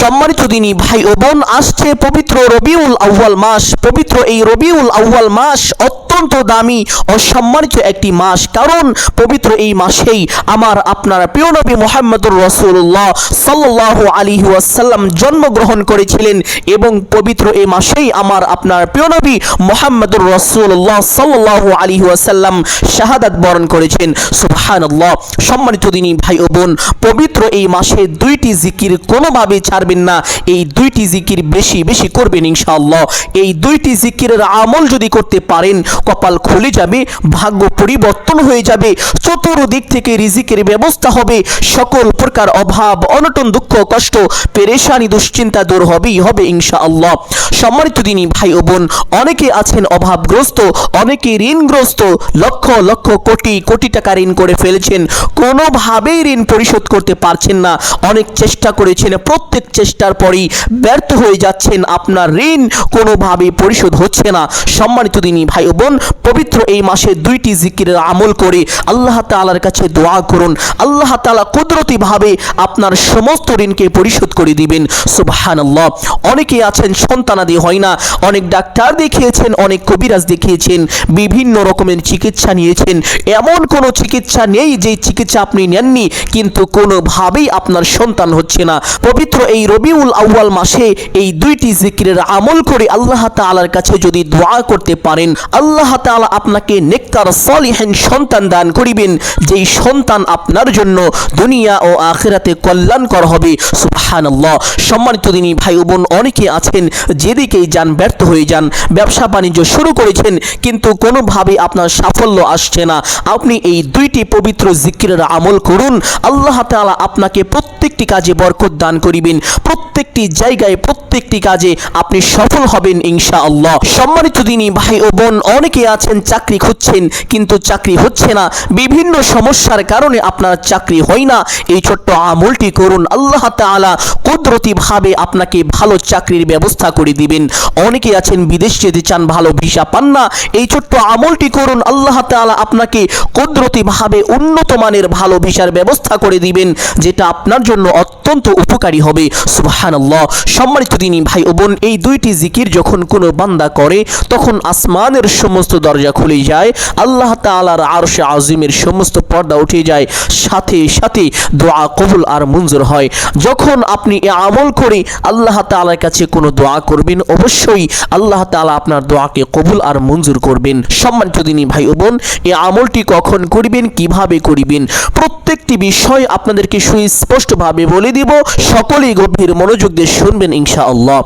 সম্মানিত দিনী ভাই ও বোন, আসছে পবিত্র রবিউল আউয়াল মাস। পবিত্র এই রবিউল আউয়াল মাস অত্যন্ত দামি ও সম্মানিত একটি মাস, কারণ পবিত্র এই মাসেই আমার আপনার প্রিয় নবী মুহাম্মদুর রাসূলুল্লাহ সাল্লাল্লাহু আলাইহি ওয়াসাল্লাম জন্মগ্রহণ করেছিলেন এবং পবিত্র এই মাসেই আমার আপনার প্রিয় নবী মুহাম্মদুর রাসূলুল্লাহ সাল্লাল্লাহু আলাইহি ওয়াসাল্লাম শাহাদাত বরণ করেছেন। সুবহানাল্লাহ। সম্মানিত দিনী ভাই ও বোন, পবিত্র এই মাসে দুইটি জিকির কোনোভাবে ছাড়বেন না। এই দুইটি জিকির বেশি বেশি করবেন ইনশাআল্লাহ। এই দুইটি জিকিরের আমল যদি করতে পারেন, কপাল খুলে যাবে, ভাগ্য পরিবর্তন হয়ে যাবে, চতুর্দিক থেকে রিজিকের ব্যবস্থা হবে, সকল প্রকার অভাব অনটন দুঃখ কষ্ট পেরেশানি দুশ্চিন্তা দূর হবেই হবে ইনশাআল্লাহ। সম্মানিত দিনী ভাই ও বোন, অনেকে আছেন অভাবগ্রস্ত, অনেকে ঋণগ্রস্ত, লক্ষ লক্ষ কোটি কোটি টাকা ঋণ করে ফেলেছেন, কোনোভাবেই ঋণ পরিশোধ করতে পারছেন না। অনেক চেষ্টা করেছেন, প্রত্যেক চেষ্টার পরেই ব্যর্থ হয়ে যাচ্ছেন, আপনার ঋণ কোনোভাবে পরিশোধ হচ্ছে না। সম্মানিত দিনী ভাই ও বোন, পবিত্র এই মাসে দুইটি জিকিরের আমল করে আল্লাহ তাআলার কাছে দোয়া করুন। আল্লাহ তাআলা কুদরতিভাবে আপনার সমস্ত ঋণকে পরিশোধ করে দিবেন। সুবহানাল্লাহ। অনেকে আছেন সন্তানাদি হয় না, অনেক ডাক্তার দেখিয়েছেন, অনেক কবিরাজ দেখিয়েছেন, বিভিন্ন রকমের চিকিৎসা নিয়েছেন, এমন কোনো চিকিৎসা নেই যে চিকিৎসা আপনি নেননি কিন্তু কোনোভাবেই আপনার সন্তান হচ্ছে না। পবিত্র এই রবিউল আউয়াল মাসে এই দুইটি জিকিরের আমল করে আল্লাহ তাআলার কাছে যদি দোয়া করতে পারেন, আল্লাহ তাআলা আপনাকে নেককার সলিহিন সন্তান দান করিবেন, যেই সন্তান আপনার জন্য দুনিয়া ও আখিরাতে কল্যাণকর হবে। সুবহানাল্লাহ। সম্মানিত দিনী ভাই ও বোন, অনেকে আছেন যেদিকেই যান ব্যর্থ হয়ে যান, ব্যবসা বাণিজ্য শুরু করেছেন কিন্তু কোনোভাবে আপনার সাফল্য আসছে না। আপনি এই দুইটি পবিত্র জিকিরের আমল করুন, আল্লাহ তাআলা আপনাকে প্রত্যেকটি কাজে বরকত দান করিবেন, প্রত্যেকটি জায়গায় প্রত্যেকটি কাজে আপনি সফল হবেন ইনশাআল্লাহ। সম্মানিত দিনী ভাই ও বোন, অনেকে আছেন চাকরি খুঁজছেন কিন্তু চাকরি হচ্ছে না, বিভিন্ন সমস্যার কারণে আপনার চাকরি হয় না। এই ছোট্ট আমলটি করুন, আল্লাহ তাআলা কুদরতিভাবে আপনাকে ভালো চাকরির ব্যবস্থা করে দিবেন। অনেকে আছেন বিদেশ যেতে চান, ভালো ভিসা পান না, এই ছোট্ট আমলটি করুন, আল্লাহ তাআলা আপনাকে কুদরতিভাবে উন্নত মানের ভালো ভিসার ব্যবস্থা করে দিবেন, যেটা আপনার জন্য অত্যন্ত উপকারী হবে। সুবহানাল্লাহ। সম্মানিত দিনী ভাই ও বোন, এই দুইটি জিকির যখন কোনো বান্দা করে তখন আসমানের সমস্ত দরজা খুলে যায়, আল্লাহ তাআলার আরশে আজিমের সমস্ত পর্দা উঠে যায়, সাথে সাথে দোয়া কবুল আর মঞ্জুর হয়। যখন আপনি এই আমল করে আল্লাহ তাআলার কাছে কোনো দোয়া করবেন, অবশ্যই আল্লাহ তাআলা আপনার দোয়াকে কবুল আর মঞ্জুর করবেন। সম্মানিত দিনী ভাই ও বোন, এই আমলটি কখন করবেন, কিভাবে করবেন, প্রত্যেকটি বিষয় আপনাদেরকে সুস্পষ্টভাবে বলে দিব, সকলেই গভীর মনোযোগ দিয়ে শুনবেন ইনশাআল্লাহ।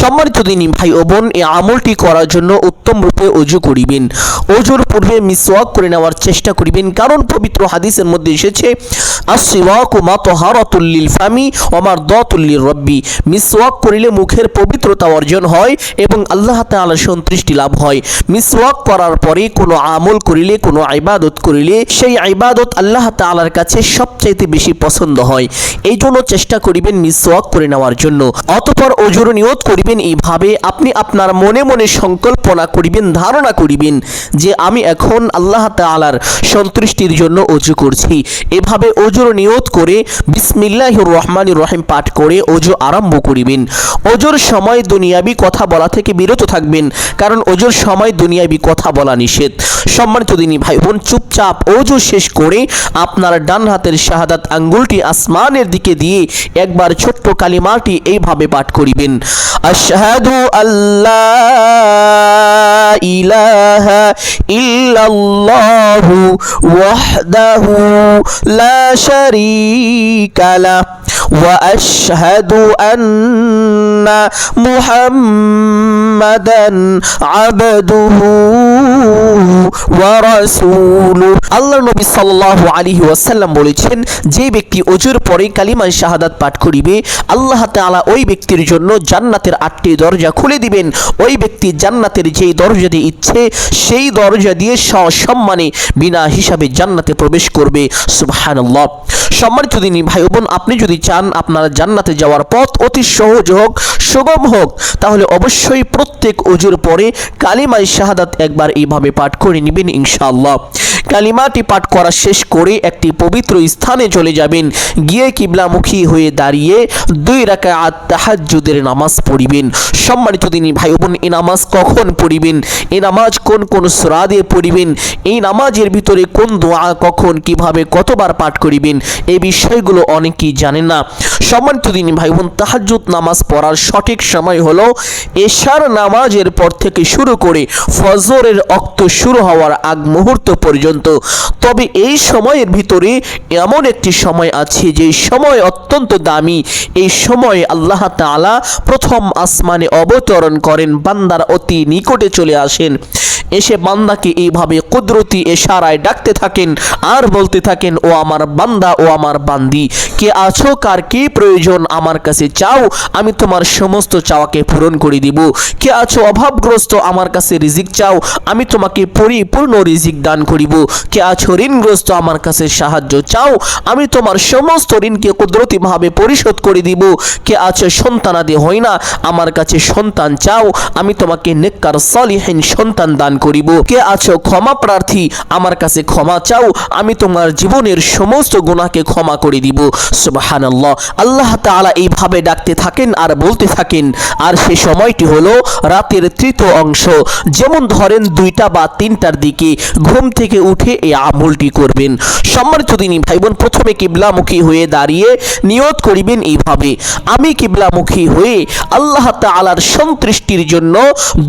সম্মানিত দিনী ভাই ও বোন, এই আমলটি করার জন্য উত্তম রূপে ওযু করিবেন। ওযুর পূর্বে মিসওয়াক করে নেওয়ার চেষ্টা করিবেন, কারণ পবিত্র হাদিসের মধ্যে এসেছে আসওয়াকু মাতহারাতুল লিল ফামি ওয়া মারদাতুল লিরব্বি। মিসওয়াক করিলে মুখের পবিত্রতা অর্জন হয় এবং আল্লাহ তাআলার সন্তুষ্টি লাভ হয়। মিসওয়াক করার পরে কোনো আমল করিলে, কোনো ইবাদত করিলে, সেই ইবাদত আল্লাহ তাআলার কাছে সবচাইতে বেশি পছন্দ হয়। এই জন্য চেষ্টা করিবেন মিসওয়াক করে নেওয়ার জন্য। অতঃপর ওযুর নিয়ত করিবেন এইভাবে, আপনি আপনার মনে মনে সংকল্পনা করিবেন, ধারণা করিবেন যে আমি এখন আল্লাহ তাআলার সন্তুষ্টির জন্য ওযু করছি। এভাবে ওযুর নিয়ত করে বিসমিল্লাহির রহমানির রহিম পাঠ করে ওযু আরম্ভ করিবেন। ওযুর সময় দুনিয়াবি কথা বলা থেকে বিরত থাকবেন, কারণ ওযুর সময় দুনিয়াবি কথা বলা নিষেধ। সম্মানিত দিনী ভাই বোন, চুপচাপ ওযু শেষ করে আপনার ডান হাতের শাহাদাত আঙ্গুলটি আসমানের দিকে দিয়ে একবার ছোট্ট কালিমাটি এইভাবে পাঠ করিবেন, আশহাদু আল্লা ইলাহা ইল্লাল্লাহু ওয়াহদাহু লা শারীকা লাহু ওয়া আশহাদু আন্না মুহাম্মাদান আবদুহু ওয়া রাসূলুহু। আল্লাহর নবী সাল্লাল্লাহু আলাইহি ওয়াসাল্লাম বলেছেন, যে ব্যক্তি ওযুর পরে কালিমা শাহাদাত পাঠ করিবে, আল্লাহ তাআলা ওই ব্যক্তির জন্য জান্নাতের 8টি দরজা খুলে দিবেন। ওই ব্যক্তি জান্নাতের যেই দরজা দিয়ে ইচ্ছে সেই দরজা দিয়ে সসম্মানে বিনা হিসাবে জান্নাতে প্রবেশ করবে। সুবহানাল্লাহ। সম্মানিত দিনী ভাই বোন, আপনি যদি চান আপনার জান্নাতে যাওয়ার পথ অতি সহজ হোক, সুগম হোক, তাহলে অবশ্যই প্রত্যেক ওযুর পরে কালিমায়ে শাহাদাত একবার এইভাবে পাঠ করে নেবেন ইনশাআল্লাহ। কালিমাটি পাঠ করা শেষ করে একটি পবিত্র স্থানে চলে যাবেন, গিয়ে কিবলামুখী হয়ে দাঁড়িয়ে 2 রাকাত তাহাজ্জুদের নামাজ পড়িবেন। সম্মানিত দিনী ভাই বোন, এই নামাজ কখন পড়িবেন, এই নামাজ কোন কোন সূরা দিয়ে পড়িবেন, এই নামাজের ভিতরে কোন দোয়া কখন কিভাবে কতবার পাঠ করিবেন, এই বিষয়গুলো অনেকেই জানেন না। সম্মানিত দিনী ভাই বোন, তাহাজ্জুদ নামাজ পড়ার সঠিক সময় হলো এশার নামাজের পর থেকে শুরু করে ফজরের ওয়াক্ত শুরু হওয়ার আগ মুহূর্ত পর্যন্ত। তবে এই সময়ের ভিতরে এমন একটি সময় আছে যে সময় অত্যন্ত দামি। এই সময়ে আল্লাহ তাআলা প্রথম আসমানে অবতরণ করেন, বান্দার অতি নিকটে চলে আসেন, এসে বান্দাকে এইভাবে কুদরতি ইশারায় ডাকতে থাকেন আর বলতে থাকেন, ও আমার বান্দা, ও আমার বান্দি, কে আছো, কার কি প্রয়োজন, আমার কাছে চাও, আমি তোমার সমস্ত চাওয়াকে পূরণ করে দিব। কে আছো অভাবগ্রস্ত, আমার কাছে রিজিক চাও, আমি তোমাকে পরিপূর্ণ রিজিক দান করিব। কে আছো ঋণগ্রস্ত, আমার কাছে সাহায্য চাও, আমি তোমার সমস্ত ঋণকে কুদরতিভাবে পরিশোধ করে দিব। কে আছো সন্তানাদি হয় না, আমার কাছে সন্তান চাও, আমি তোমাকে নেককার সালিহিন সন্তান দান করিব। কে আছো ক্ষমা প্রার্থী, আমার কাছে ক্ষমা চাও, আমি তোমার জীবনের সমস্ত গুনাহকে ক্ষমা করে দিব। সুবহানাল্লাহ। আল্লাহ তাআলা এইভাবে ডাকতে থাকেন আর বলতে থাকেন। আর সেই সময়টি হলো রাতের তৃতীয় অংশ। যেমন ধরেন 2টা বা 3টার দিকে ঘুম থেকে উঠে এই আমলটি করবেন। সম্মানিত দিনী ভাই বোন, প্রথমে কিবলামুখী হয়ে দাঁড়িয়ে নিয়ত করিবেন এইভাবে, আমি কিবলামুখী হয়ে আল্লাহ তাআলার সন্তুষ্টির জন্য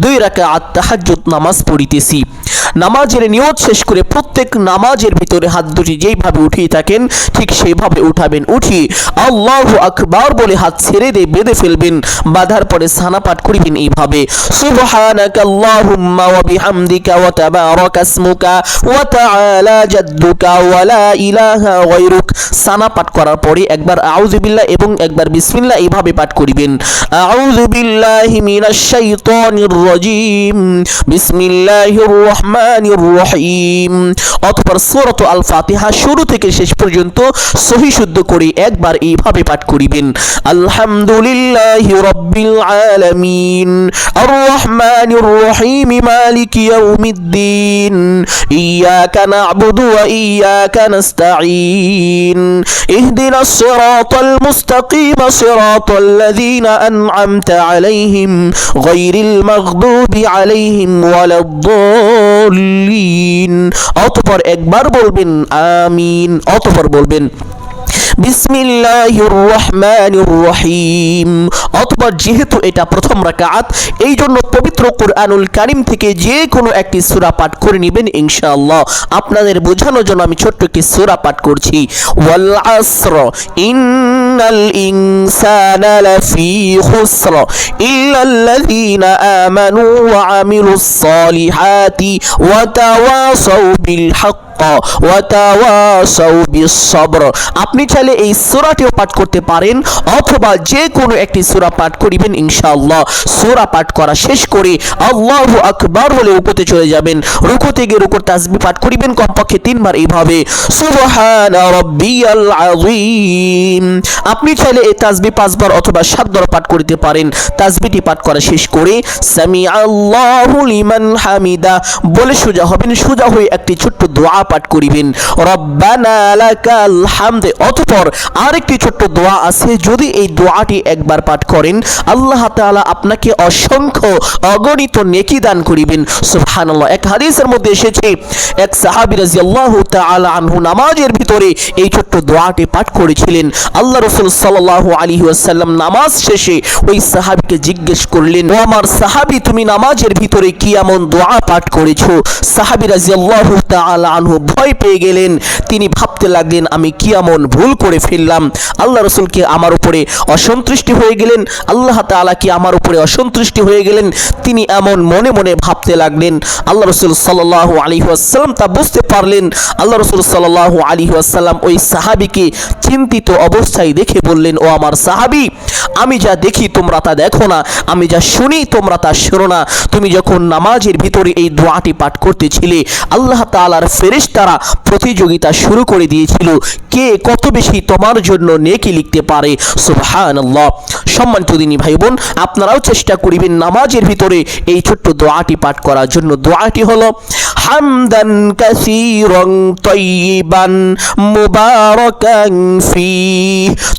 2 রাকাত তাহাজ্জুদ নামাজ পড়িতেছি। নামাজের নিয়ত শেষ করে প্রত্যেক নামাজের ভিতরে হাত দুটি যেইভাবে উঠিয়ে থাকেন ঠিক সেইভাবে উঠাবেন। উঠি আল্লাহু আকবার বলে হাত ছেড়ে দিয়ে বেঁধে ফেলবেন। বাঁধার পরে সানা পাঠ করিবেন এইভাবে, সুবহানাকা আল্লাহুম্মা ওয়া বিহামদিকা ওয়া তাবারাকা ইসমুকা ওয়া তাআলা জাদ্দুকা ওয়া লা ইলাহা গায়রুক। সানা পাঠ করার পরে একবার আউযু বিল্লাহ এবং একবার বিসমিল্লাহ এইভাবে পাঠ করিবেন। আউযু বিল্লাহি মিনাশ শাইতানির রাজীম, বিসমিল্লাহির রহমানির রহিম। অতঃপর সূরাত আল ফাতিহা শুরু থেকে শেষ পর্যন্ত সহি শুদ্ধ করে একবার এইভাবে পাঠ করিবেন, আলহামদুলিল্লাহি রাব্বিল আলামিন, আর রহমানির রহিম, মালিকি ইয়াউমিদ্দিন, ইয়াকা না'বুদু ওয়া ইয়াকা নাস্তাঈন, ইহদিনাস সিরাতাল মুস্তাকিম, সিরাতাল লাযীনা আন'আমতা আলাইহিম, গায়রিল মাগদুবি আলাইহিম ওয়ালাদ-দাল্লিন। অতঃপর একবার বলবেন আমিন, অতঃপর বলবেন বিসমিল্লাহির রহমানির রহিম। অতঃপর যেহেতু এটা প্রথম রাকাত, এই জন্য পবিত্র কুরআনুল কারীম থেকে যে কোনো একটি সূরা পাঠ করে নেবেন ইনশাআল্লাহ। আপনাদের বোঝানোর জন্য আমি ছোট্ট একটি সূরা পাঠ করছি, ওয়াল আসর ইন্নাল ইনসানা লাফি খুসর ইল্লাল্লাযীনা আমানু ওয়া আমিলুস সালিহাতি ওয়া তাওয়াসাউ বিল হক ওয়া তাওয়াসাউ বিস সবর। আপনি চাইলে এই সূরাটিও পাঠ করতে পারেন অথবা যে কোনো একটি সূরা পাঠ করিবেন ইনশাআল্লাহ। সূরা পাঠ করা শেষ করে আল্লাহু আকবার বলে রুকুতে চলে যাবেন। রুকুতে গিয়ে রুকুর তাসবিহ পাঠ করিবেন কমপক্ষে 3 বার এইভাবে, সুবহানা রাব্বিয়াল আযীম। আপনি চাইলে এই তাসবিহ 5 বার অথবা 7 বার পাঠ করতে পারেন। তাসবিহটি পাঠ করা শেষ করে সামিআল্লাহু লিমান হামিদা বলে সোজা হবেন। সোজা হয়ে একটি ছোট্ট দোয়া পাঠ করিবেন, রব্বানা লাকাল হামদ। অতঃপর আরেকটি ছোট্ট দোয়া আছে, যদি এই দোয়াটি একবার পাঠ করেন আল্লাহ তাআলা আপনাকে অসংখ্য অগণিত নেকি দান করিবেন। সুবহানাল্লাহ। এক হাদিসের মধ্যে এসেছে, এক সাহাবী রাদিয়াল্লাহু তাআলা আনহু নামাজের ভিতরে এই ছোট্ট দোয়াটি পাঠ করেছিলেন। আল্লাহ রাসূল সাল্লাল্লাহু আলাইহি ওয়াসাল্লাম নামাজ শেষে ওই সাহাবীকে জিজ্ঞেস করলেন, ও আমার সাহাবী, তুমি নামাজের ভিতরে কি এমন দোয়া পাঠ করেছো? সাহাবী রাদিয়াল্লাহু তাআলা আনহু ভয় পেয়ে গেলেন। তিনি ভাবতে লাগলেন, আমি কি এমন ভুল করে ফেললাম? আল্লাহ রাসূল কি আমার উপরে অসন্তুষ্টি হয়ে গেলেন? আল্লাহ তাআলা কি আমার উপরে অসন্তুষ্টি হয়ে গেলেন? তিনি এমন মনে মনে ভাবতে লাগলেন। আল্লাহ রাসূল সাল্লাল্লাহু আলাইহি ওয়াসাল্লাম তা বুঝতে পারলেন। আল্লাহ রাসূল সাল্লাল্লাহু আলাইহি ওয়াসাল্লাম ওই সাহাবীকে চিন্তিত অবস্থায় দেখে বললেন, ও আমার সাহাবী, আমি যা দেখি তোমরা তা দেখো না, আমি যা শুনি তোমরা তা শোনো না। তুমি যখন নামাজের ভিতরে এই দোয়াটি পাঠ করতেছিলে, আল্লাহ তাআলার ফেরেশতা ফেরেশতারা প্রতিযোগিতা শুরু করে দিয়েছিল, কে কত বেশি তোমার জন্য নেকি লিখতে পারে। সুবহানাল্লাহ। সম্মানিত দিনী ভাই বোন, আপনারাও চেষ্টা করিবেন নামাজের ভিতরে এই ছোট্ট দোয়াটি পাঠ করার জন্য। দোয়াটি হলো হামদান কাসীরান তাইয়িবান মুবারাকান ফি।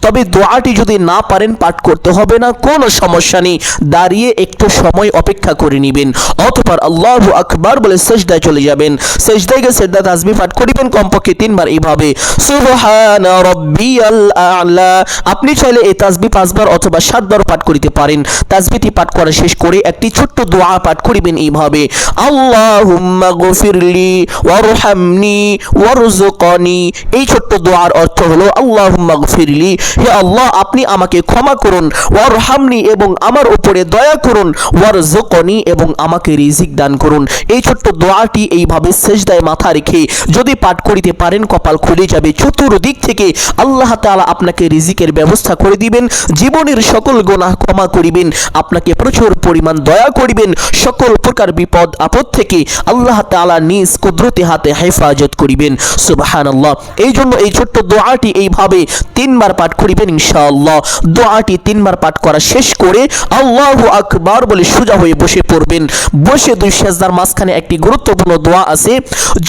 তবে দোয়াটি যদি না পারেন পাঠ করতে হবে না, কোনো সমস্যা নেই, দাঁড়িয়ে একটু সময় অপেক্ষা করে নেবেন। অতঃপর আল্লাহু আকবার বলে সিজদায় চলে যাবেন। সিজদায় গিয়ে সিজদা তাসবিহ পাঠ করিবেন কমপক্ষে 3 বার এইভাবে, সুবহানা রাব্বিয়াল আ'লা। আপনি চাইলে এই তাসবিহ 5 বার অথবা 7 বার পাঠ করিতে পারেন। তাসবিহটি পাঠ করা শেষ করে একটি ছোট্ট দোয়া পাঠ করিবেন এইভাবে, আল্লাহুম্মা গফিরলি ওয়ারহামনি ওয়ারযুকনি। এই ছোট্ট দোয়ার অর্থ হলো আল্লাহুম্মা গফিরলি, হে আল্লাহ আপনি আমাকে ক্ষমা করুন, ওয়ারহামনি এবং আমার উপরে দয়া করুন, ওয়ারযুকনি এবং আমাকে রিজিক দান করুন। এই ছোট্ট দোয়াটি এইভাবে সিজদায় মাথা রেখে যদি পাঠ করিতে পারেন কপাল খুলে যাবে। চতুর্দিক থেকে আল্লাহ তাআলা আপনাকে রিজিকের ব্যবস্থা করে দিবেন, জীবনের সকল গুনাহ ক্ষমা করিবেন, আপনাকে প্রচুর পরিমাণ দয়া করিবেন, সকল প্রকার বিপদ আপদ থেকে আল্লাহ তাআলা নিজ কুদরতি হাতে হেফাজত করিবেন। সুবহানাল্লাহ। এই জন্য এই ছোট্ট দোয়াটি এইভাবে 3 বার পাঠ করিবেন ইনশাআল্লাহ। দোয়াটি 3 বার পাঠ করা শেষ করে আল্লাহু আকবার বলে সোজা হয়ে বসে পড়বেন। বসে 2 সিজদার মাঝখানে একটি গুরুত্বপূর্ণ দোয়া আছে,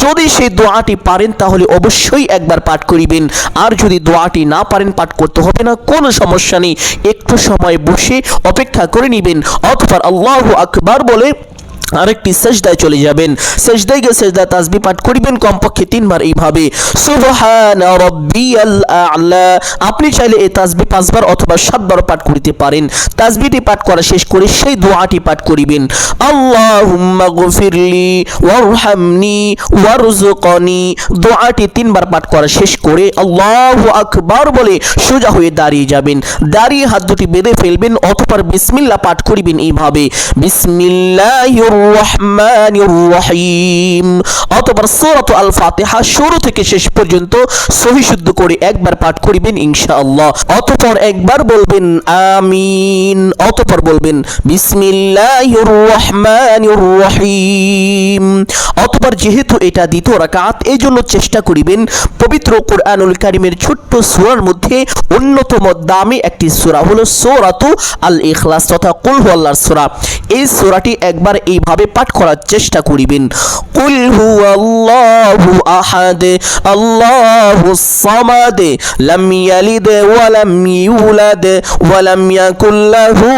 যদি সেই দোয়াটি পারেন তাহলে অবশ্যই একবার পাঠ করিবেন, আর যদি দোয়াটি না পারেন পাঠ করতে হবে না, কোনো সমস্যা নেই, একটু সময় বসে অপেক্ষা করে নেবেন। অতঃপর আল্লাহু আকবার বলে আরেকটি সিজদায় চলে যাবেন। সিজদায় গিয়ে সিজদা তাসবিহ পাঠ করিবেন কমপক্ষে 3 বার এইভাবে, সুবহানা রাব্বিয়াল আ'লা। আপনি চাইলে এই তাসবিহ 5 বার অথবা 7 বার পাঠ করিতে পারেন। তাসবিহটি পাঠ করা শেষ করে সেই দোয়াটি পাঠ করিবেন, আল্লাহুম্মা গফিরলি ওয়ারহামনি ওয়ারযুকনি। দোয়াটি 3 বার পাঠ করা শেষ করে আল্লাহু আকবার বলে সোজা হয়ে দাঁড়িয়ে যাবেন। দাঁড়িয়ে হাত দুটি বেঁধে ফেলবেন। অতঃপর বিসমিল্লাহ পাঠ করিবেন এইভাবে, বিসমিল্লাহির রহমানির রহিম। অতঃপর সূরাত আল ফাতিহা শুরু থেকে শেষ পর্যন্ত সহি শুদ্ধ করে একবার পাঠ করিবেন ইনশাআল্লাহ। অতঃপর একবার বলবেন আমিন। অতঃপর বলবেন বিসমিল্লাহির রহমানির রহিম। অতঃপর যেহেতু এটা দ্বিতীয় রাকাত, এই জন্য চেষ্টা করিবেন পবিত্র কোরআনুল কারীমের ছোট্ট সূরার মধ্যে অন্যতম দামি একটি সূরা হলো সূরাতু আল ইখলাস তথা কুল হুয়াল্লাহর সূরা। এই সূরাটি একবার এইভাবে পাঠ করার চেষ্টা করিবেন, কুল হুয়াল্লাহু আহাদ আল্লাহুস সামাদ লাম ইয়ালিদ ওয়া লাম ইউলাদ ওয়া লাম ইয়াকুল লাহু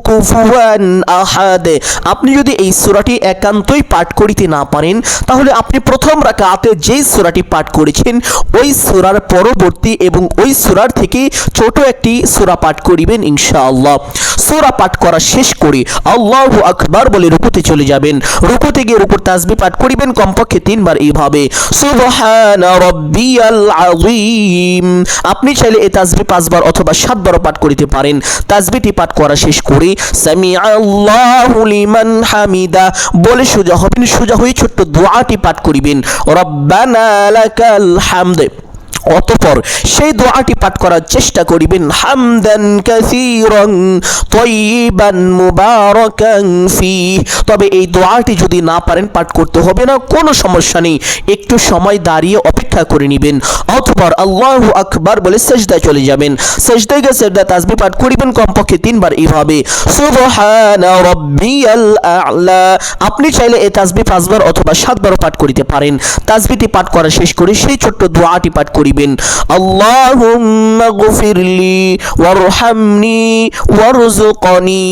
কুফুয়ান আহাদ। আপনি যদি এই সূরাটি একান্তই পাঠ করিতে না পারেন, তাহলে আপনি প্রথম রাকাতে যেই সূরাটি পাঠ করেছেন ওই সূরার পরবর্তী এবং ওই সূরার থেকে ছোট একটি সূরা পাঠ করিবেন ইনশাআল্লাহ। সূরা পাঠ করা শেষ করে আল্লাহু আকবার বলে রুকুতে চলে যাবেন। রুকুতে গিয়ে রুকুর তাসবিহ পাঠ করিবেন কমপক্ষে 3 বার এইভাবে, সুবহানা রাব্বিয়াল আযীম। আপনি চাইলে এই তাসবিহ 5 বার অথবা 7 বার পাঠ করিতে পারেন। তাসবিহটি পাঠ করা শেষ করে সামিআল্লাহু লিমান হামিদা বলে সোজা হবেন। সোজা হয়ে ছোট্ট দোয়াটি পাঠ করিবেন, রব্বানা লাকাল হামদ। অতঃপর সেই দোয়াটি পাঠ করার চেষ্টা করিবেন, হামদান কাসীরান তাইয়িবান মুবারাকান ফি। তবে এই দোয়াটি যদি না পারেন পাঠ করতে হবে না, কোনো সমস্যা নেই, একটু সময় দাঁড়িয়ে অপেক্ষা করে নেবেন। অতঃপর আল্লাহু আকবার বলে সিজদায় চলে যাবেন। সিজদায় গিয়ে সিজদা তাসবিহ পাঠ করিবেন কমপক্ষে 3 বার এইভাবে, সুবহানা রাব্বিয়াল আ'লা। আপনি চাইলে এই তাসবিহ 5 বার অথবা 7 বার পাঠ করিতে পারেন। তাসবিহটি পাঠ করা শেষ করে সেই ছোট্ট দোয়াটি পাঠ করিবেন, আল্লাহুম্মা গফিরলি ওয়ারহামনি ওয়ারযুকনি।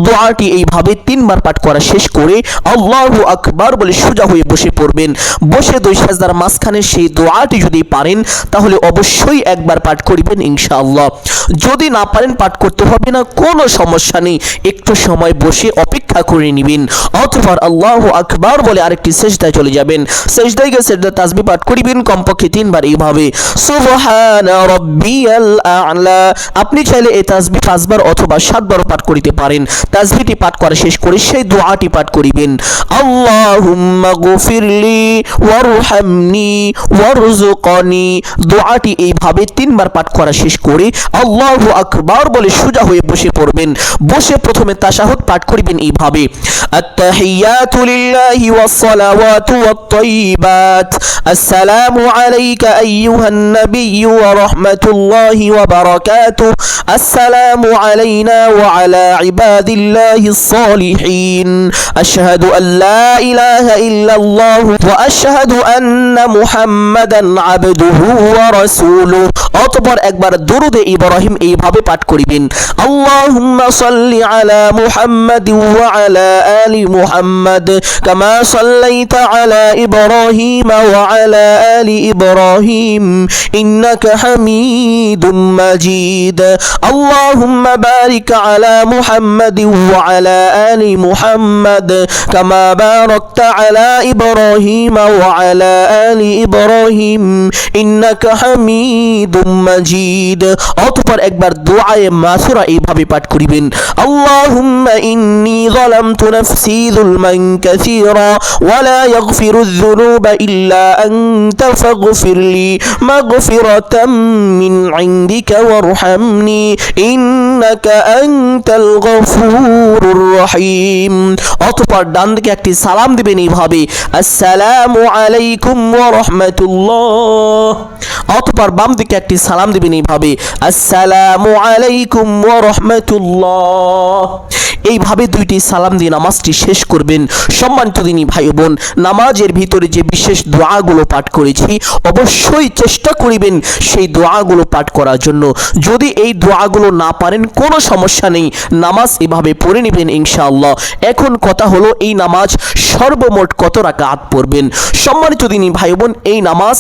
দোয়াটি এইভাবে 3 বার পাঠ করা শেষ করে আল্লাহু আকবার বলে সোজা হয়ে বসে পড়বেন। বসে 2 সিজদার মাঝখানে সেই দোয়াটি যদি পারেন তাহলে অবশ্যই একবার পাঠ করিবেন ইনশাআল্লাহ। যদি না পারেন পাঠ করতে হবে না, কোনো সমস্যা নেই, একটু সময় বসে অপেক্ষা করে নেবেন। অতঃপর আল্লাহু আকবার বলে আরেকটি সিজদায় চলে যাবেন। সিজদায় গিয়ে সিজদা তাসবিহ পাঠ করিবেন কমপক্ষে 3 বার এইভাবে, সুবহানা রাব্বিয়াল আ'লা। আপনি চাইলে এই তাসবিহ 5 বার অথবা 7 বার পাঠ করিতে পারেন। তাসবিহটি পাঠ করা শেষ করে সেই দোয়াটি পাঠ করিবেন, আল্লাহুম্মা গফিরলি ওয়ারহামনি ওয়ারযুকনি। দোয়াটি এইভাবে 3 বার পাঠ করা শেষ করে আল্লাহু আকবার বলে সোজা হয়ে বসে পড়বেন। বসে প্রথমে তাশাহুদ পাঠ করিবেন এইভাবে। এইভাবে আত্তাহিয়াতু লিল্লাহি ওয়াস সালাওয়াতু ওয়াত তাইয়িবাত আসসালামু আলাইকা আইয়ুহান নাবিয়্যু ওয়া রাহমাতুল্লাহি ওয়া বারাকাতুহু আসসালামু আলাইনা ওয়া আলা ইবাদিল্লাহিস সালিহিন আশহাদু আল্লা ইলাহা ইল্লাল্লাহু ওয়া আশহাদু আন্না মুহাম্মাদান আবদুহু ওয়া রাসূলুহু। অতঃপর একবার দুরূদে ইব্রাহিম এইভাবে পাঠ করিবেন আল্লাহুম্মা সাল্লি আলা মুহাম্মাদ ওয়া আলা আলি মুহাম্মাদ কামা সাল্লাইতা আলা ইব্রাহিম ওয়া আলা আলি ইব্রাহিম ইন্নাকা হামিদুম মাজিদ আল্লাহুম্মা বারিক আলা মুহাম্মাদ ওয়া আলা আলি মুহাম্মাদ কামা বারাকতা আলা ইব্রাহিম ওয়া আলা আলি ইব্রাহিম ইন্নাকা হামিদুম মাজিদ। অতঃপর একবার দুআয়ে মাসুরা এইভাবে পাঠ করিবেন আল্লাহুম্মা ইন্নী যালামতু নাফসি যুলমান কাসীরা ওয়া লা ইয়াগফিরুয যুনুবা ইল্লা আনতা ফাগফিরলি মাগফিরাতাম মিন ইনদিকা ওয়ারহামনি ইন্নাকা আনতাল গফুরুর রহিম। অতঃপর ডান দিকে একটি সালাম দিবেন এইভাবে আসসালামু আলাইকুম ওয়া রাহমাতুল্লাহ। অতঃপর বাম দিকে একটি সালাম দিবেন এইভাবে আসসালামু আলাইকুম ওয়া রাহমাতুল্লাহ। এইভাবে দুইটি সালাম দিয়ে নামাজটি শেষ করবেন। সম্মানিত দিনী ভাই বোন, নামাজের ভিতরে যে বিশেষ দোয়াগুলো পাঠ করেছি অবশ্যই চেষ্টা করিবেন সেই দোয়াগুলো পাঠ করার জন্য। যদি এই দোয়াগুলো না পারেন কোনো সমস্যা নেই, নামাজ এভাবে পড়ে নেবেন ইনশাআল্লাহ। এখন কথা হলো এই নামাজ সর্বমোট কত রাকাত পড়বেন। সম্মানিত দিনী ভাই বোন, এই নামাজ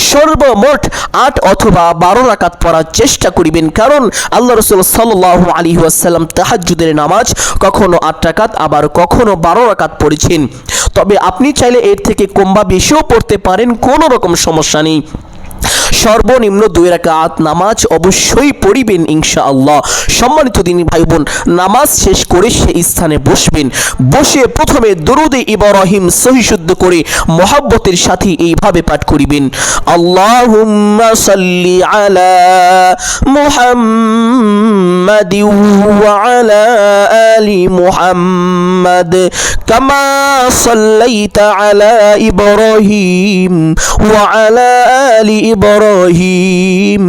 সর্বমোট 8 অথবা 12 রাকাত পড়ার চেষ্টা করিবেন, কারণ আল্লাহ রাসূল সাল্লাল্লাহু আলাইহি ওয়াসাল্লাম তাহাজ্জুদের নামাজ কখনো 8 রাকাত আবার কখনো 12 রাকাত পড়েছেন। তবে আপনি চাইলে এর থেকে কম বা বেশিও পড়তে পারেন, কোনো রকম সমস্যা নেই। সর্বনিম্ন 2 রাকাত নামাজ অবশ্যই পড়িবেন ইনশাআল্লাহ। সম্মানিত দিনী ভাই বোন, নামাজ শেষ করে সেই স্থানে বসবেন। বসে প্রথমে দরুদে ইব্রাহিম সহি শুদ্ধ করে মহব্বতের সাথে এইভাবে পাঠ করিবেন আল্লাহুম্মা সাল্লি আলা মুহাম্মাদ ওয়া আলা আলি মুহাম্মাদ কামা সাল্লাইতা আলা ইব্রাহিম ওয়া আলা আলি ইব্রাহিম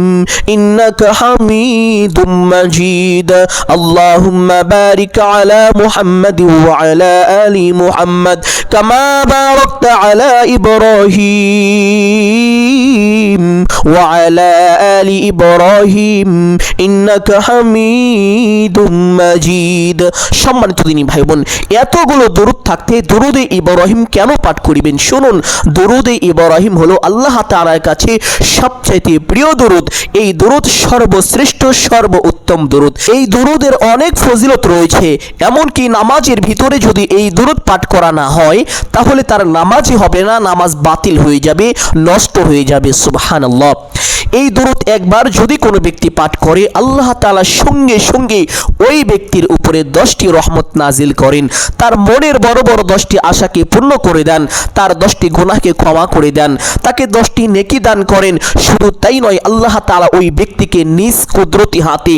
ইন্নাকা হামিদুম মাজিদ আল্লাহুম্মা বারিক আলা মুহাম্মাদ ওয়া আলা আলি মুহাম্মাদ কামা বারাকতা আলা ইব্রাহিম ওয়া আলা আলি ইব্রাহিম ইন্নাকা হামিদুম মাজিদ। সম্মানিত দিনী ভাই বোন, এতগুলো দরুদ থাকতে দরুদে ইব্রাহিম কেন পাঠ করিবেন শুনুন। দরুদে ইব্রাহিম হলো আল্লাহ তাআলার কাছে সবচেয়ে প্রিয় দরুদ। এই দরুদ সর্বশ্রেষ্ঠ সর্বোত্তম দরুদ। এই দরুদের অনেক ফজিলত রয়েছে, এমনকি নামাজের ভিতরে যদি এই দরুদ পাঠ করা না হয় তাহলে তার নামাজই হবে না, নামাজ বাতিল হয়ে যাবে, নষ্ট হয়ে যাবে। সুবহানাল্লাহ। এই দরুদ একবার যদি কোনো ব্যক্তি পাঠ করে আল্লাহ তাআলা সঙ্গে সঙ্গে ওই ব্যক্তির উপরে 10টি রহমত নাজিল করেন, তার মনের বড় বড় 10টি আশাকে পূর্ণ করে দেন, তার 10টি গুনাহকে ক্ষমা করে দেন, তাকে 10টি নেকি দান করেন। শুধু তাই নয়, আল্লাহ তাআলা ওই ব্যক্তিকে নিজ কুদরতি হাতে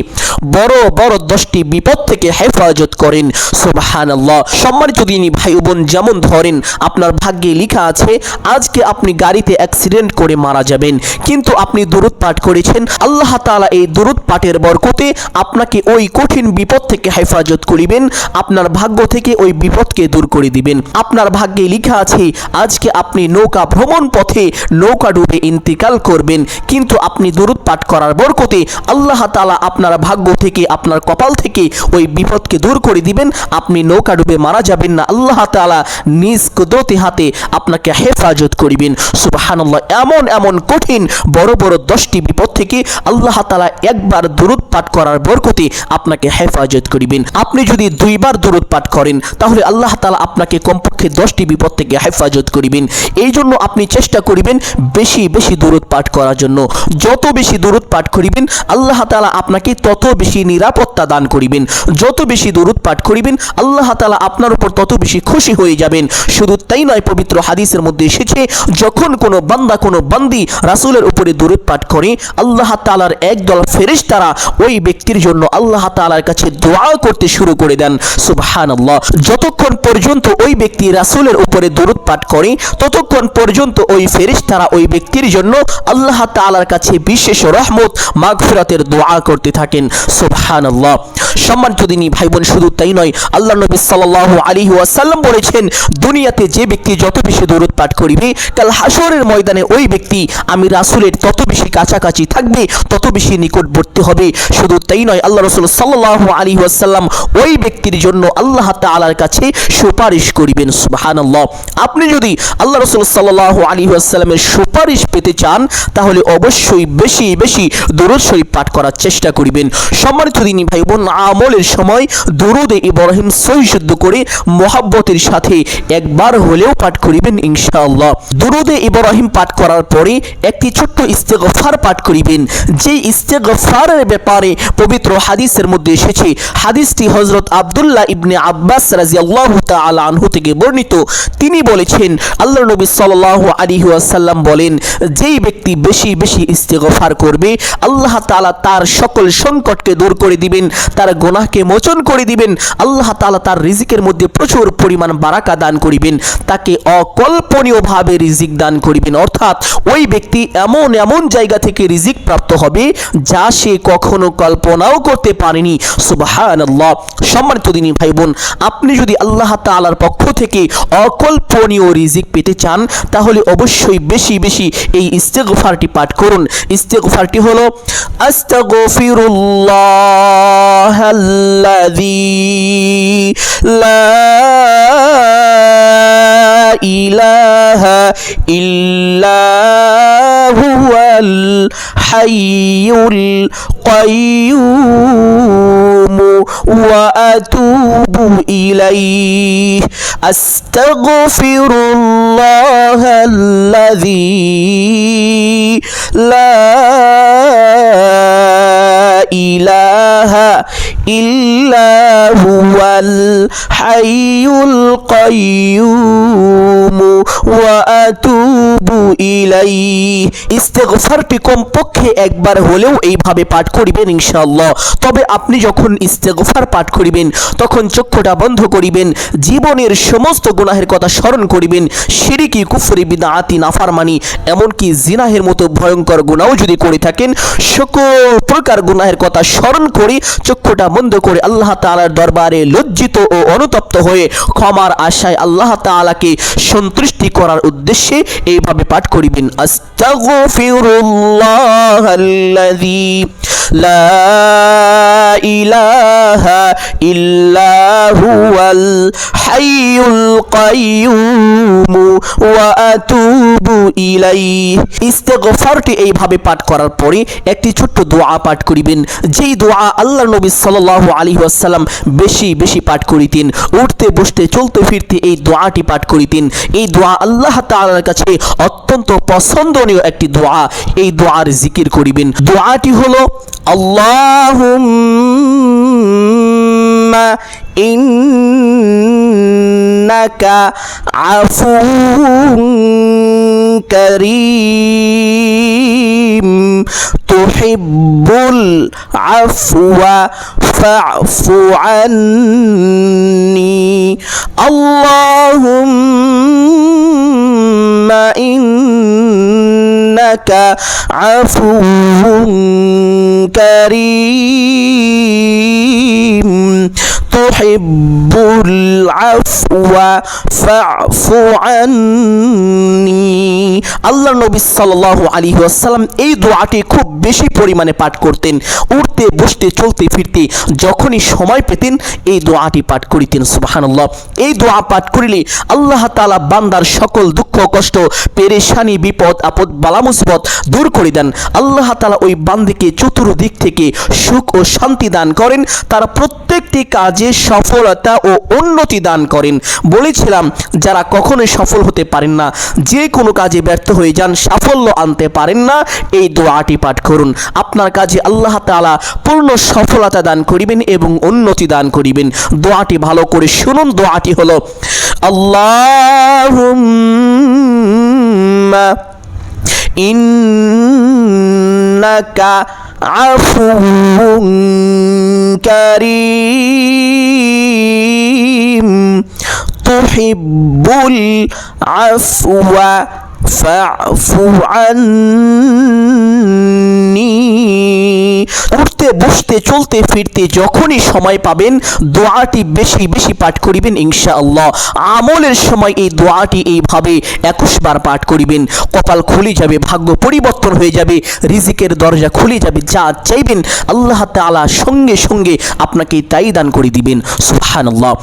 বড় বড় 10টি বিপদ থেকে হেফাজত করেন। সুবহানাল্লাহ। সম্মানিত দিনী ভাই বোন, যেমন ধরেন আপনার ভাগ্যে লেখা আছে আজকে আপনি গাড়িতে অ্যাক্সিডেন্ট করে মারা যাবেন, কিন্তু আপনি দরুদ পাঠ করেছেন, আল্লাহ তাআলা এই দরুদ পাঠের বরকতে আপনাকে ওই কঠিন বিপদ থেকে হেফাজত করিবেন, আপনার ভাগ্য থেকে ওই বিপদকে দূর করে দিবেন। আপনার ভাগ্যে লেখা আছে আজকে আপনি নৌকা ভ্রমণ পথে নৌকা ডুবে ইন্তিকাল করবেন, কিন্তু আপনি দরুদ পাঠ করার বরকতে আল্লাহ তাআলা আপনার ভাগ্য থেকে আপনার কপাল থেকে ওই বিপদকে দূর করে দিবেন, আপনি নৌকা ডুবে মারা যাবেন না, আল্লাহ তাআলা নিজ কুদরতি হাতে আপনাকে হেফাজত করিবেন। সুবহানাল্লাহ। এমন এমন কঠিন বড় বড় 10টি বিপদ থেকে আল্লাহ তাআলা একবার দরুদ পাঠ করার বরকতে আপনাকে হেফাজত করিবেন। আপনি যদি 2 বার দরুদ পাঠ করেন তাহলে আল্লাহ তাআলা আপনাকে কমপক্ষে 10টি বিপদ থেকে হেফাজত করিবেন। এই জন্য আপনি চেষ্টা করিবেন বেশি বেশি দরুদ পাঠ করার জন্য। যত বেশি দরুদ পাঠ করিবেন আল্লাহ তাআলা আপনাকে তত বেশি নিরাপত্তা দান করিবেন। যত বেশি দরুদ পাঠ করিবেন আল্লাহ তাআলা আপনার উপর তত বেশি খুশি হয়ে যাবেন। শুধু তাই নয়, পবিত্র হাদিসের মধ্যে এসেছে যখন কোনো বান্দা কোনো বান্দি রাসূলের উপরে দরুদ পাঠ করে আল্লাহ তাআলার একদল ফেরেশতারা ওই ব্যক্তির জন্য আল্লাহ তাআলার কাছে দোয়া করতে শুরু করে দেন। সুবহানাল্লাহ। যতক্ষণ পর্যন্ত ওই ব্যক্তি রাসূলের উপরে দরুদ পাঠ করে ততক্ষণ পর্যন্ত ওই ফেরেশতারা ওই ব্যক্তির জন্য আল্লাহ তাআলার কাছে বিশেষ রহমত মাগফিরাতের দোয়া করতে থাকেন। সুবহানাল্লাহ। সম্মানিত দিনী ভাই বোন, শুধু তাই নয়, আল্লাহ নবী সাল্লাল্লাহু আলাইহি ওয়াসাল্লাম বলেছেন, দুনিয়াতে যে ব্যক্তি যত বেশি দরুদ পাঠ করিবে কাল হাসরের ময়দানে ওই ব্যক্তি আমি রাসূলের তত বেশি কাছাকাছি থাকবে, তত বেশি নিকটবর্তী হবে। শুধু তাই নয়, আল্লাহ রাসূল সাল্লাল্লাহু আলাইহি ওয়াসাল্লাম ওই ব্যক্তির জন্য আল্লাহ তাআলার কাছে সুপারিশ করিবেন। সুবহানাল্লাহ। আপনি যদি আল্লাহ রাসূল সাল্লাল্লাহু আলাইহি ওয়াসাল্লামের সুপারিশ পেতে চান তাহলে অবশ্যই বেশি বেশি দরুদ শরীফ পাঠ করার চেষ্টা করিবেন। সম্মানিত দিনী ভাই বোন, আমলের সময় দরুদে ইব্রাহিম সহি শুদ্ধ করে মুহাব্বতের সাথে একবার হলেও পাঠ করিবেন ইনশাআল্লাহ। দরুদে ইব্রাহিম পাঠ করার পরে একটি ছোট্ট ইস্তেগফার পাঠ করিবেন। যেই ইস্তেগফারের ব্যাপারে পবিত্র হাদিসের মধ্যে এসেছে, হাদিসটি হযরত আব্দুল্লাহ ইবনে আব্বাস রাদিয়াল্লাহু তাআলা আনহু থেকে বর্ণিত। তিনি বলেছেন, আল্লাহর নবী সাল্লাল্লাহু আলাইহি ওয়াসাল্লাম বলেন, যেই ব্যক্তি বেশি বেশি ইস্তেগফার করবে আল্লাহ তাআলা তার সকল সংকটকে দূর করে দিবেন, তার গুনাহকে মোচন করে দিবেন। আল্লাহ তাআলা তার রিজিকের মধ্যে প্রচুর পরিমাণ বারাকা দান করিবেন, তাকে অকল্পনীয়ভাবে রিজিক দান করিবেন। অর্থাৎ ওই ব্যক্তি এমন এমন জায়গা থেকে রিজিক প্রাপ্ত হবে যা সে কখনো কল্পনাও করতে পারেনি। সুবহানাল্লাহ। সম্মানিত দিনী ভাই বোন, আপনি যদি আল্লাহ তাআলার পক্ষ থেকে অকল্পনীয় রিজিক পেতে চান তাহলে অবশ্যই বেশি বেশি এই ইস্তেগফারটি পাঠ করুন। ইস্তেগফারটি হলো আস্তাগফিরুল্লাহাল্লাযী লা ইলাহা ইল্লা হুয়াল হাইয়ুল কাইয়্যুম ওয়া আতুবু ইলাইহি আস্তাগফিরুল্লাহাল্লাযী লা ইলাহা ইল্লা হুয়াল হাইয়ুল কাইয়্যুম ওয়া আতুবু ইলাইহি। ইস্তেগফারটি কমপক্ষে একবার হলেও এইভাবে পাঠ করিবেন ইনশাআল্লাহ। তবে আপনি যখন ইস্তেগফার পাঠ করিবেন তখন চক্ষুটা বন্ধ করিবেন, জীবনের সমস্ত গুনাহের কথা স্মরণ করিবেন। শিরকি, কুফরি, বিদআতি, নাফরমানি, এমনকি জিনাহের মতো ভয়ঙ্কর গুনাহ যদি করে থাকেন, সকল প্রকার গুনাহের কথা স্মরণ করে চক্ষুটা বন্ধ করে আল্লাহ তাআলার দরবারে লজ্জিত ও অনুতপ্ত হয়ে ক্ষমার আশায় আল্লাহ তাআলাকে সন্তুষ্টি করার উদ্দেশ্যে এইভাবে পাঠ করিবেন। আস্তাগফিরুল্লাহাল্লাযী লা ইলাহা ইল্লা হুয়াল হাইয়ুল কাইয়্যুম ওয়া আতুবু ইলাইহি। ইস্তেগফারটি এইভাবে পাঠ করার পরে একটি ছোট্ট দোয়া পাঠ করিবেন, যেই দোয়া আল্লাহর নবী সাল্লাল্লাহু আলাইহি ওয়াসাল্লাম বেশি বেশি পাঠ করিতেন। উঠতে বসতে চলতে ফিরতে এই দোয়াটি পাঠ করিতেন। এই দোয়া আল্লাহ তাআলার কাছে অত্যন্ত পছন্দনীয় একটি দোয়া। এই দোয়ার জিকির করিবেন। দোয়াটি হলো আল্লাহুম্মা ইন্নাকা আফুউন কারীম তুহিব্বুল আফওয়া ফা'ফু আন্নি। আল্লাহুম্মা ইন্নাকা আফুউন কারীম তুহিব্বুল আফওয়া ফা'ফু আন্নি। আল্লাহর নবী সাল্লাল্লাহু আলাইহি ওয়াসাল্লাম এই দোয়াটি খুব বেশি পরিমাণে পাঠ করতেন। উঠতে বসতে চলতে ফিরতে যখনই সময় পেতেন এই দোয়াটি পাঠ করিতেন। সুবহানাল্লাহ। এই দোয়া পাঠ করিলে আল্লাহ তাআলা বান্দার সকল দুঃখ কষ্ট, পেরেশানি, বিপদ আপদ, বালা মুসিবত দূর করে দেন। আল্লাহ তাআলা ওই বান্দাকে চতুর্দিক থেকে সুখ ও শান্তি দান করেন, তার প্রত্যেকটি কাজে সফলতা ও উন্নতি দান করেন। বলেছিলাম, যারা কখনোই সফল হতে পারেন না, যে কোনো কাজে ব্যর্থ হয়ে যান, সাফল্য আনতে পারেন না, এই দোয়াটি পাঠ করুন। আপনার কাজে আল্লাহ তাআলা পূর্ণ সফলতা দান করিবেন এবং উন্নতি দান করিবেন। দোয়াটি ভালো করে শুনুন। দোয়াটি হলো আল্লাহুম্মা ইন্নাকা আফুউন কারীম তুহিব্বুল আফওয়া ফা'ফু আন্নি। উঠতে বসতে চলতে ফিরতে যখনই সময় পাবেন দোয়াটি বেশি বেশি পাঠ করিবেন ইনশাআল্লাহ। আমলের সময় এই দোয়াটি এইভাবে 21 বার পাঠ করিবেন, কপাল খুলে যাবে, ভাগ্য পরিবর্তন হয়ে যাবে, রিজিকের দরজা খুলে যাবে, যা চাইবেন আল্লাহ তাআলা সঙ্গে সঙ্গে আপনাকে তাই দান করে দিবেন। সুবহানাল্লাহ।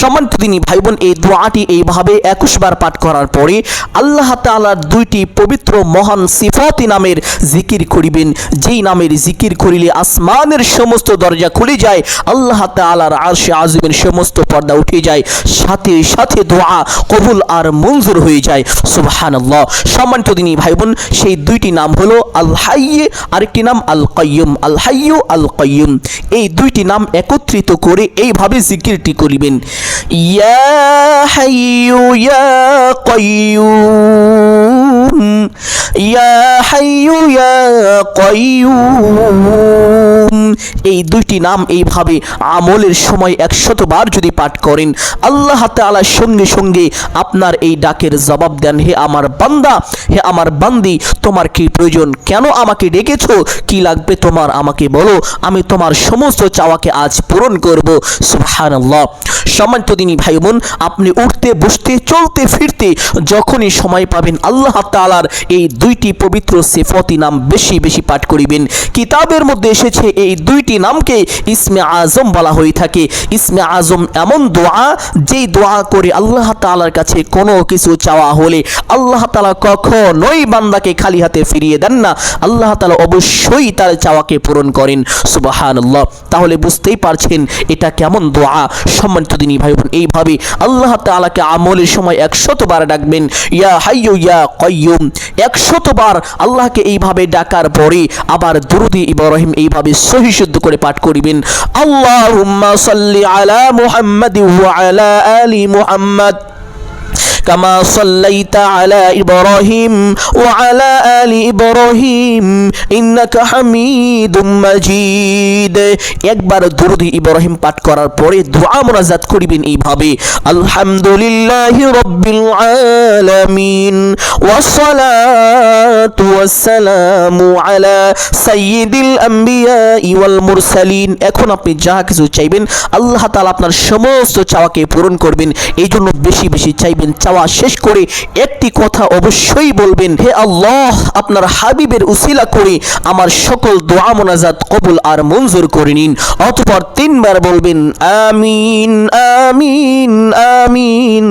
সম্মানিত দিনী ভাই বোন, এই দোয়াটি এইভাবে 21 বার পাঠ করার পরে আল্লাহ তাআলার দুইটি পবিত্র মহান সিফাতি নামের জিকির করিবেন, যেই নামের জিকির করিলে আসমানের সমস্ত দরজা খুলে যায়, আল্লাহ তাআলার আরশে আজিমের সমস্ত পর্দা উঠে যায়, সাথে সাথে দোয়া কবুল আর মঞ্জুর হয়ে যায়। সুবহানাল্লাহ। সম্মানিত দিনী ভাই বোন, সেই দুইটি নাম হলো আল হাইয়্য, আরেকটি নাম আল কাইয়্যুম। আল হাইয়্য আল কাইয়্যুম, এই দুইটি নাম একত্রিত করে এইভাবে জিকিরটি করিবেন, ইয়া হাইয়্যু ইয়া কাইয়্যুম, ইয়া হাইয়্যু ইয়া কাইয়্যুম। এই দুইটি নাম এইভাবে আমলের সময় 100 বার যদি পাঠ করেন, আল্লাহ তাআলা সঙ্গে সঙ্গে আপনার এই ডাকের জবাব দেন, হে আমার বান্দা, হে আমার বান্দি, তোমার কি প্রয়োজন, কেন আমাকে ডেকেছো, কি লাগবে তোমার, আমাকে বলো, আমি তোমার সমস্ত চাওয়াকে আজ পূরণ করব। সুবহানাল্লাহ। সম্মানিত দিনী ভাই বোন, আপনি উঠতে বসতে চলতে ফিরতে যখনই সময় পাবেন আল্লাহ তাআলার এই দুইটি পবিত্র সিফাতি নাম বেশি বেশি পাঠ করিবেন। কিতাবের মধ্যে এসেছে এই দুইটি নামকে ইসমে আজম বলা হয়ে থাকে। ইসমে আজম এমন দোয়া, যেই দোয়া করে আল্লাহ তাআলার কাছে কোনো কিছু চাওয়া হলে আল্লাহ তাআলা কখনোই বান্দাকে খালি হাতে ফিরিয়ে দেন না, আল্লাহ তাআলা অবশ্যই তার চাওয়াকে পূরণ করেন। সুবহানাল্লাহ। তাহলে বুঝতেই পারছেন এটা কেমন দোয়া। সম্মানিত দিনী ভাই বোন, এইভাবে আল্লাহ তাআলাকে আমলের সময় 100 বার ডাকবেন, ইয়া হাইয়্যু ইয়া কাইয়্যুম। 100 বার আল্লাহকে এইভাবে ডাকার পরে আবার দুরূদে ইব্রাহিম এইভাবে সহি শুদ্ধ করে পাঠ করিবেন, আল্লাহুম্মা সাল্লি আলা মুহাম্মাদ ওয়া আলা আলি মুহাম্মাদ কামা সাল্লাইতা আলা ইব্রাহিম ওয়া আলা আলি ইব্রাহিম ইন্নাকা হামিদুম মাজিদ। একবার দুরূদ ইব্রাহিম পাঠ করার পরে দোয়া মোনাজাত করিবেন এইভাবে, আলহামদুলিল্লাহি রাব্বিল আলামিন ওয়াস সালাতু ওয়াস সালামু আলা সাইয়্যিদিল আম্বিয়া ওয়াল মুরসালিন। এখন আপনি যা কিছু চাইবেন আল্লাহ তাআলা আপনার সমস্ত চাওয়াকে পূরণ করবেন। এই জন্য বেশি বেশি চাইবেন। চাওয়া শেষ করে একটি কথা অবশ্যই বলবেন, হে আল্লাহ, আপনার হাবিবের উসিলা করে আমার সকল দোয়া মোনাজাত কবুল আর মঞ্জুর করে নিন। অতঃপর 3 বার বলবেন, আমিন আমিন আমিন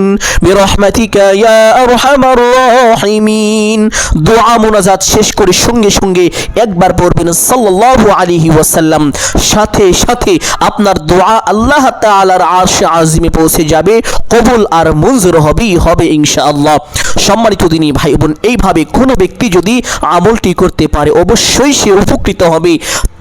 বিরহমাতিকা ইয়া আরহামার রাহিমিন। দোয়া মোনাজাত শেষ করে সঙ্গে সঙ্গে একবার পড়বেন সাল্লাল্লাহু আলাইহি ওয়াসাল্লাম। সাথে সাথে আপনার দোয়া আল্লাহ তাআলার আরশে আজিমে পৌঁছে যাবে, কবুল আর মঞ্জুর হবে ইনশাআল্লাহ। সম্মানিত দিনী ভাই বোন, এইভাবে কোনো ব্যক্তি যদি আমলটি করতে পারে অবশ্যই সে উপকৃত হবে।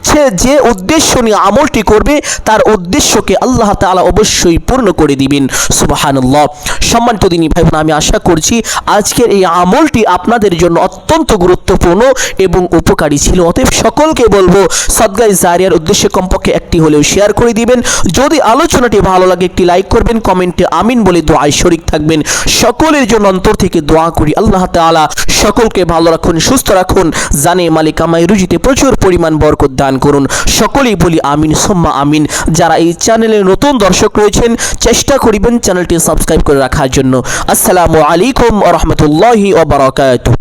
সে যে উদ্দেশ্য নিয়ে আমলটি করবে তার উদ্দেশ্যকে আল্লাহ তাআলা অবশ্যই পূর্ণ করে দিবেন। সুবহানাল্লাহ। সম্মানিত দিনী ভাই বোন, আমি আশা করছি আজকের এই আমলটি আপনাদের জন্য অত্যন্ত গুরুত্বপূর্ণ এবং উপকারী ছিল। অতএব সকলকে বলবো সাদগায়ে জারিয়ার উদ্দেশ্যে কমপক্ষে একটি হলেও শেয়ার করে দিবেন। যদি আলোচনাটি ভালো লাগে একটি লাইক করবেন, কমেন্টে আমিন বলে দোয়ায় শরীক থাকবেন। সকলের জন্য অন্তর থেকে দোয়া করি আল্লাহ তাআলা সকলকে ভালো রাখুন, সুস্থ রাখুন, জানে মালিক আমায় রুজিতে প্রচুর পরিমাণ বরকত দান করুন। সকলেই বলি আমিন সুম্মা আমিন। যারা এই চ্যানেলে নতুন দর্শক রয়েছেন চেষ্টা করিবেন চ্যানেলটি সাবস্ক্রাইব করে রাখার জন্য। আসসালামু আলাইকুম ওয়া রাহমাতুল্লাহি ওয়া বারাকাতুহু।